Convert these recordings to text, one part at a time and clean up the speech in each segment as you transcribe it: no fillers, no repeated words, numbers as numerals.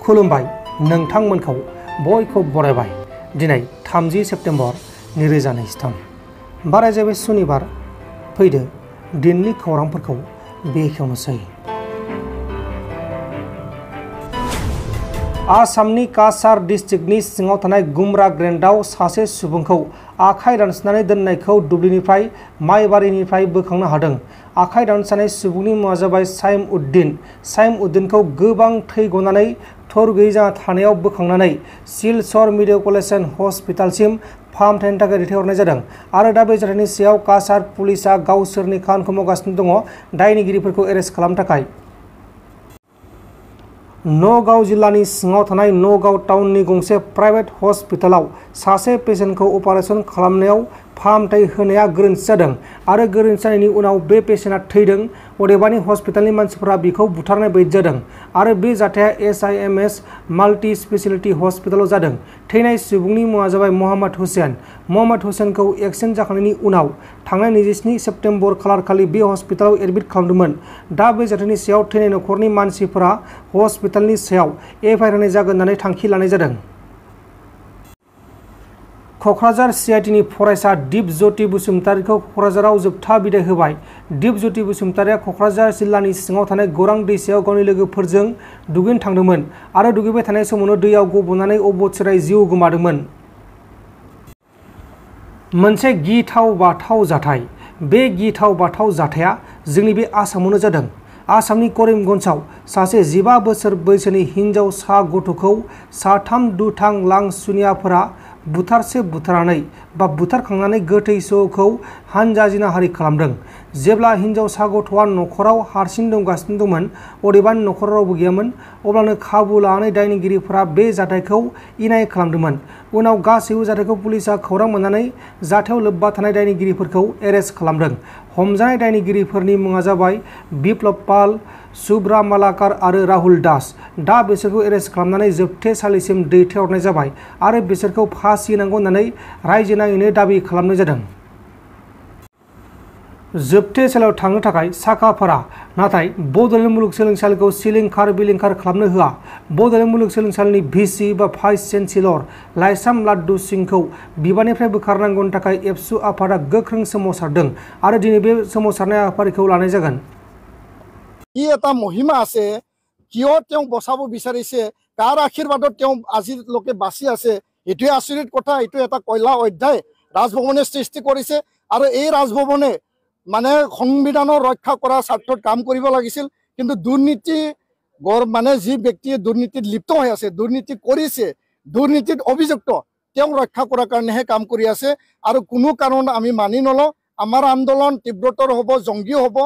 खुलुमबाय नोंथांमोनखौ बयखौ बरायबाय दिनै 30 सेप्तेम्बर 2023 बाराय जाबाय सुनिबार फैदो दिननि खौरांफोरखौ बेखेवनोसै। आसामनि काछार डिस्ट्रिक्टनि सिङाव थानाय गुमरा ग्रेन्डआव सासे सुबुंखौ आखाइ दानस'नानै दोननायखौ दुब्लिनिफ्राय माइबारिनिफ्राय बोखांनो हादों। आखाइ दानस'नाय सुबुंनि मुङा जाबाय साइम उद्दिनखौ गोबां थै गनानै थर गैयै जाना थानायाव बोखांनानै सिलचर मेडिकेल हस्पिटालसिम फाहामथायनि थाखाय दैथायहरनाय जादों आरो दा बे जाथायनि सायाव काछार पुलिसआ गावसोरनि खामानिखौ मावगासिनो दङ दायनिगिरिफोरखौ एरेस्ट खालामनो थाखाय। नगाव जिल्लानि सिङाव थानाय नगाव टाउननि गंसे प्राइभेट हस्पिटालाव सासे पेसेन्टखौ अपारेसन खालामनायाव फाहामथाय होनाया गोरोन्थि जादों आरो गोरोन्थि जानायनि उनाव बे पेसेन्टआ थैदों। अदेबानि हस्पिटालनि मानसिफोरा बिखौ बुथारनाय बायदि जादों आरो बे जाथाया SIMS माल्टि स्पेशलिटी हस्पिटालाव जादों। थैनाय सुबुंनि मुङा जाबाय महम्मद हुसैनखौ एक्सिडेन्ट जाखांनायनि उनाव थांनाय 27 सेप्तेम्बर खालारखालि बे हस्पिटालाव एडमिट खालामदोंमोन। दा बे जाथायनि सायाव थैनाय नखरनि मानसिफोरा हस्पिटालनि सायाव FIR होनाय जागोन होननानै थांखि लानाय जादों। क'क्राझार CITनि फरायसा दिपज्योति बसुमतारीखौ क'क्राझाराव जोबथा बिदाय होबाय। दिपज्योति बसुमतारीया क'क्राझार जिल्लानि सिङाव थानाय गौरां दैसायाव गावनि लोगोफोरजों दुगैनो थांदोंमोन आरो दुगैबाय थानाय समावनो दैयाव गब'नानै अबथिरायै जिउ गोमादोंमोन। मोनसे गिथाव बाथाव जाथाय। बे गिथाव बाथाव जाथाया जोंनि बे आसामावनो जादों। आसामनि करिमगन्जआव सासे 15 बोसोर बैसोनि हिनजावसा गथ'खौ साथाम दुथां लांसुनियाफोरा बुथारनानै बुथारखांनानै गोथै सहखौ हानजा जिनाहारि खालामदों। जेब्ला हिनजावसा गथ'आ न'खराव हारसिं दंगासिनो दंमोन अदेबानि न'खराव रावबो गैयामोन अब्लानो खाबु लानानै दायनिगिरिफोरा बे जाथायखौ इनाय खालामदोंमोन। उनाव गासैबो जाथायखौ पुलिसआ खौरां मोननानै जाथायाव लोब्बा थानाय दायनिगिरिफोरखौ एरेस्ट खालामदों। हमजानाय दायनिगिरिफोरनि मुङा जाबाय बिप्लब पाल, सुब्रा मालाकार आरो राहुल दास। दा बिसोरखौ एरेस्ट खालामनानै जोबथेसालिसिम दैथायहरनाय जाबाय आरो बिसोरखौ फासि होनांगौ होननानै रायजो नाङैनो दाबि खालामनाय जादों। जोबथेसालियाव थांनो थाखाय साखाफारा, नाथाय बड'लेण्ड मुलुगसोलोंसालिखौ सिलिंखार बिलिंखार खालामनो होआ। बड'लेण्ड मुलुगसोलोंसालिनि VC बा भाइस चेन्सेलर लाइसाम लाड्डु सिंहखौ बिबाननिफ्राय बोखारनांगौनि थाखाय एबसु आफादा गोख्रों सोमावसारदों आरो दिनै बे सोमावसारनाय हाबाफारिखौ लानाय जागोन। কি এটা মহিমা আছে, কিয় তেওঁ বচাব বিচাৰিছে, কাৰ আশীৰ্বাদত তেওঁ আজিলৈকে বাচি আছে, এইটোৱে আচৰিত কথা। এইটো এটা কয়লা অধ্যায় ৰাজভৱনে সৃষ্টি কৰিছে আৰু এই ৰাজভৱনে মানে সংবিধানৰ ৰক্ষা কৰাৰ স্বাৰ্থত কাম কৰিব লাগিছিল, কিন্তু দুৰ্নীতি মানে যি ব্যক্তিয়ে দুৰ্নীতিত লিপ্ত হৈ আছে, দুৰ্নীতি কৰিছে, দুৰ্নীতিত অভিযুক্ত, তেওঁক ৰক্ষা কৰাৰ কাৰণেহে কাম কৰি আছে আৰু কোনো কাৰণত আমি মানি নলওঁ। আমাৰ আন্দোলন তীব্ৰতৰ হ'ব, জংগী হ'ব।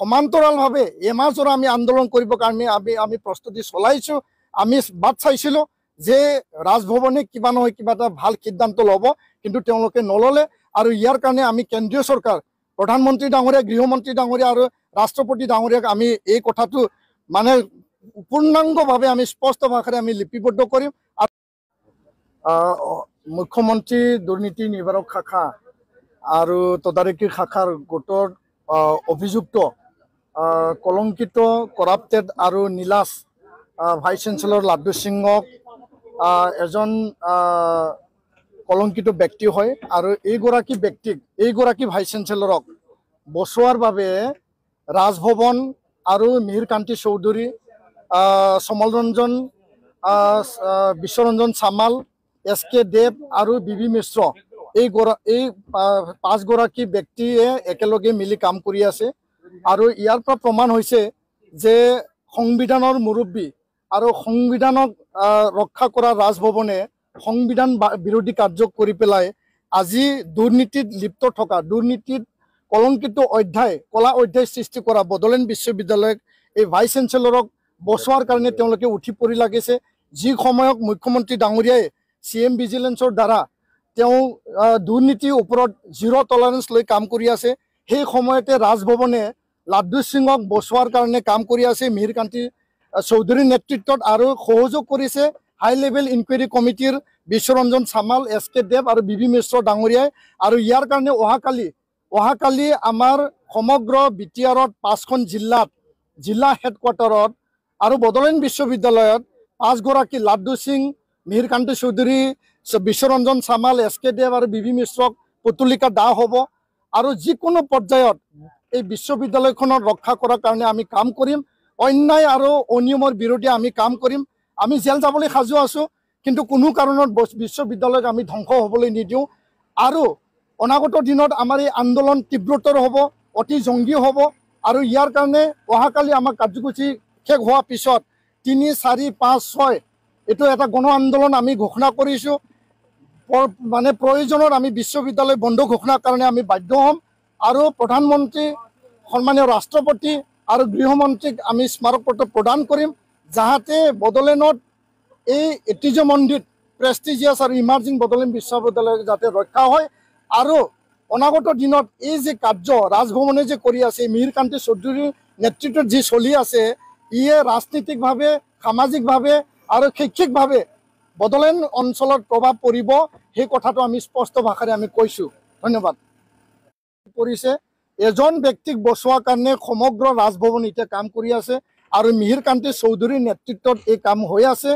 সমান্তৰালভাৱে এমাহজোৰা আমি আন্দোলন কৰিবৰ কাৰণে আমি প্ৰস্তুতি চলাইছোঁ। আমি বাট চাইছিলোঁ যে ৰাজভৱনে কিবা নহয় কিবা এটা ভাল সিদ্ধান্ত ল'ব, কিন্তু তেওঁলোকে নল'লে আৰু ইয়াৰ কাৰণে আমি কেন্দ্ৰীয় চৰকাৰ, প্ৰধানমন্ত্ৰী ডাঙৰীয়া, গৃহমন্ত্ৰী ডাঙৰীয়া আৰু ৰাষ্ট্ৰপতি ডাঙৰীয়াক আমি এই কথাটো মানে পূৰ্ণাংগভাৱে আমি স্পষ্ট ভাষাৰে আমি লিপিবদ্ধ কৰিম। মুখ্যমন্ত্ৰী দুৰ্নীতি নিবাৰক শাখা আৰু তদাৰকী শাখাৰ গোটৰ অভিযুক্ত কলংকিত কৰাপ্টেড আৰু নীলাজ ভাইচ চেঞ্চেলৰ লাড্ডু সিংক এজন কলংকিত ব্যক্তি হয় আৰু এইগৰাকী ভাইচ চেঞ্চেলৰক বচোৱাৰ বাবে ৰাজভৱন আৰু মিহিৰকান্তি চৌধুৰী, সমল ৰঞ্জন, বিশ্বৰঞ্জন চামাল, SK দেৱ আৰু BB মিশ্ৰ এই 5গৰাকী ব্যক্তিয়ে একেলগে মিলি কাম কৰি আছে আৰু ইয়াৰ পৰা প্ৰমাণ হৈছে যে সংবিধানৰ মুৰব্বী আৰু সংবিধানক ৰক্ষা কৰা ৰাজভৱনে সংবিধান বিৰোধী কাৰ্য কৰি পেলাই আজি দুৰ্নীতিত লিপ্ত থকা, দুৰ্নীতিত কলংকিত অধ্যায়, কলা অধ্যায় সৃষ্টি কৰা বডোলেণ্ড বিশ্ববিদ্যালয়ক এই ভাইচ চেঞ্চেলৰক বচোৱাৰ কাৰণে তেওঁলোকে উঠি পৰি লাগিছে। যি সময়ত মুখ্যমন্ত্ৰী ডাঙৰীয়াই CM ভিজিলেন্সৰ দ্বাৰা তেওঁ দুৰ্নীতিৰ ওপৰত 0 টলাৰেঞ্চ লৈ কাম কৰি আছে, সেই সময়তে ৰাজভৱনে লাড্ডু সিংক বচোৱাৰ কাৰণে কাম কৰি আছে মিহিৰকান্তি চৌধুৰীৰ নেতৃত্বত আৰু সহযোগ কৰিছে হাই লেভেল ইনকুৱাৰী কমিটিৰ বিশ্বৰঞ্জন চামাল, SK দেৱ আৰু BB মিশ্ৰ ডাঙৰীয়াই। আৰু ইয়াৰ কাৰণে অহাকালি আমাৰ সমগ্ৰ BTRত 5খন জিলা হেডকোৱাৰ্টাৰত আৰু বডোলেণ্ড বিশ্ববিদ্যালয়ত 5গৰাকী লাড্ডু সিং, মিহিৰকান্তি চৌধুৰী, বিশ্বৰঞ্জন চামাল, এছ.কে. দেৱ আৰু বিবি মিশ্ৰক পুতুলিকা দাহ হ'ব। আৰু যিকোনো পৰ্যায়ত এই বিশ্ববিদ্যালয়খনৰ ৰক্ষা কৰাৰ কাৰণে আমি কাম কৰিম। অন্যায় আৰু অনিয়মৰ বিৰুদ্ধে আমি কাম কৰিম। আমি জেল যাবলৈ সাজু আছোঁ, কিন্তু কোনো কাৰণত বিশ্ববিদ্যালয়ক আমি ধ্বংস হ'বলৈ নিদিওঁ। আৰু অনাগত দিনত আমাৰ এই আন্দোলন তীব্ৰতৰ হ'ব, অতি জংগী হ'ব। আৰু ইয়াৰ কাৰণে অহাকালি আমাৰ কাৰ্যসূচী শেষ হোৱাৰ পিছত 3, 4, 5, 6 এইটো এটা গণ আন্দোলন আমি ঘোষণা কৰিছোঁ। মানে প্ৰয়োজনত আমি বিশ্ববিদ্যালয় বন্ধ ঘোষণাৰ কাৰণে আমি বাধ্য হ'ম। আৰু প্ৰধানমন্ত্ৰী, সন্মানীয় ৰাষ্ট্ৰপতি আৰু গৃহমন্ত্ৰীক আমি স্মাৰকপত্ৰ প্ৰদান কৰিম, যাহাতে বড়োলেণ্ডত এই ঐতিহ্যমণ্ডিত প্ৰেষ্টিজিয়াছ আৰু ইমাৰ্জিং বড়োলেণ্ড বিশ্ববিদ্যালয় যাতে ৰক্ষা হয়। আৰু অনাগত দিনত এই যে কাৰ্য ৰাজভৱনে যে কৰি আছে, মিহিৰকান্তি চৌধুৰীৰ নেতৃত্বত যি চলি আছে, ইয়ে ৰাজনীতিকভাৱে, সামাজিকভাৱে আৰু শৈক্ষিকভাৱে বড়োলেণ্ড অঞ্চলত প্ৰভাৱ পৰিব। সেই কথাটো আমি স্পষ্ট ভাষাৰে আমি কৈছোঁ। ধন্যবাদ। পৰিছে এজন ব্যক্তিক বচোৱাৰ কাৰণে সমগ্ৰ ৰাজভৱন এতিয়া কাম কৰি আছে আৰু মিহিৰকান্তি চৌধুৰীৰ নেতৃত্বত এই কাম হৈ আছে।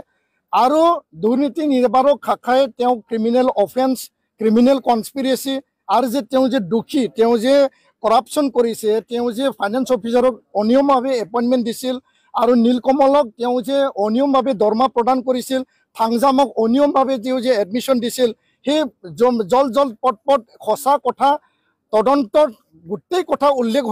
আৰু দুৰ্নীতি নিবাৰক শাখাই তেওঁ ক্ৰিমিনেল অফেন্স, ক্ৰিমিনেল কনস্পিৰেচি আৰু যে তেওঁ যে দোষী, তেওঁ যে কৰাপশ্যন কৰিছে, তেওঁ যে ফাইনেন্স অফিচাৰক অনিয়মভাৱে এপইণ্টমেণ্ট দিছিল আৰু নীলকমলক তেওঁ যে অনিয়মভাৱে দৰমহা প্ৰদান কৰিছিল, থাংজামক অনিয়মভাৱে তেওঁ যে এডমিশ্যন দিছিল, সেই জল পট সঁচা কথা তদন্তৰ গোটেই কথা উল্লেখ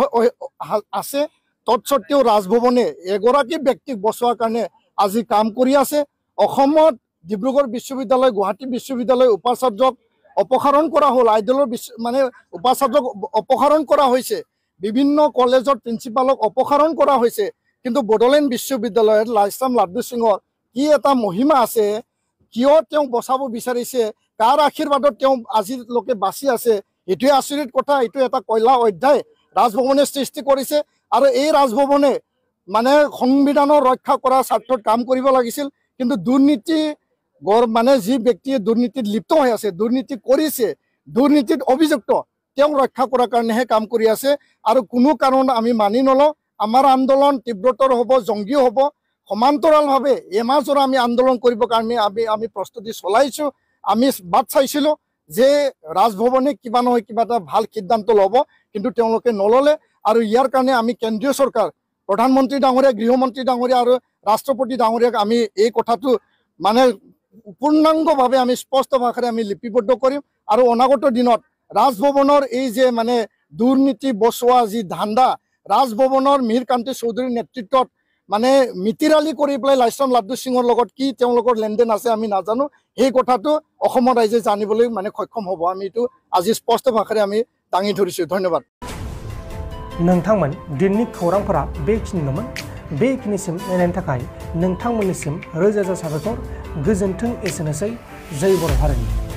আছে। তৎসত্বেও ৰাজভৱনে এগৰাকী ব্যক্তিক বচোৱাৰ কাৰণে আজি কাম কৰি আছে। অসমত ডিব্ৰুগড় বিশ্ববিদ্যালয়, গুৱাহাটী বিশ্ববিদ্যালয় উপাচাৰ্যক অপসাৰণ কৰা হ'ল, আইডলৰ মানে উপাচাৰ্যক অপসাৰণ কৰা হৈছে, বিভিন্ন কলেজৰ প্ৰিন্সিপালক অপসাৰণ কৰা হৈছে। কিন্তু বড়োলেণ্ড বিশ্ববিদ্যালয়ত লাইছাম লাড্ডু সিঙৰ কি এটা মহিমা আছে, কিয় তেওঁ বচাব বিচাৰিছে, কাৰ আশীৰ্বাদত তেওঁ আজিলৈকে বাচি আছে, এইটোৱে আচৰিত কথা। এইটো এটা কয়লা অধ্যায় ৰাজভৱনে সৃষ্টি কৰিছে। আৰু এই ৰাজভৱনে মানে সংবিধানৰ ৰক্ষা কৰাৰ স্বাৰ্থত কাম কৰিব লাগিছিল, কিন্তু দুৰ্নীতি মানে যি ব্যক্তিয়ে দুৰ্নীতিত লিপ্ত হৈ আছে, দুৰ্নীতি কৰিছে, দুৰ্নীতিত অভিযুক্ত, তেওঁক ৰক্ষা কৰাৰ কাৰণেহে কাম কৰি আছে। আৰু কোনো কাৰণত আমি মানি নলওঁ। আমাৰ আন্দোলন তীব্ৰতৰ হ'ব, জংগী হ'ব। সমান্তৰালভাৱে এমাহজোৰা আমি আন্দোলন কৰিবৰ কাৰণে আমি প্ৰস্তুতি চলাইছোঁ। আমি বাট চাইছিলোঁ যে ৰাজভৱনে কিবা নহয় কিবা এটা ভাল সিদ্ধান্ত ল'ব, কিন্তু তেওঁলোকে নল'লে। আৰু ইয়াৰ কাৰণে আমি কেন্দ্ৰীয় চৰকাৰ, প্ৰধানমন্ত্ৰী ডাঙৰীয়া, গৃহমন্ত্ৰী ডাঙৰীয়া আৰু ৰাষ্ট্ৰপতি ডাঙৰীয়াক আমি এই কথাটো মানে পূৰ্ণাংগভাৱে আমি স্পষ্ট ভাষাৰে আমি লিপিবদ্ধ কৰিম। আৰু অনাগত দিনত ৰাজভৱনৰ এই যে মানে দুৰ্নীতি বচোৱা যি ধান্দা, ৰাজভৱনৰ মিহিৰকান্তি চৌধুৰীৰ নেতৃত্বত মানে মিতিৰালি কৰি পেলাই লাইছাম লাড্ডু সিঙৰ লগত কি তেওঁলোকৰ লেনদেন আছে আমি নাজানো। সেই কথাটো অসমৰ ৰাইজে জানিবলৈ মানে সক্ষম হ'ব। আমি এইটো আজি স্পষ্ট ভাষাৰে আমি দাঙি ধৰিছোঁ। ধন্যবাদ। नोंथांमोन दिननि खौरांफोरा बेखिनिल'मोन। बेखिनिसिम नायनायनि थाखाय नोंथांमोननिसिम रोजा रोजा साबायखर। गोजोन्थों। एसेनोसै। जय बर' हारिनि।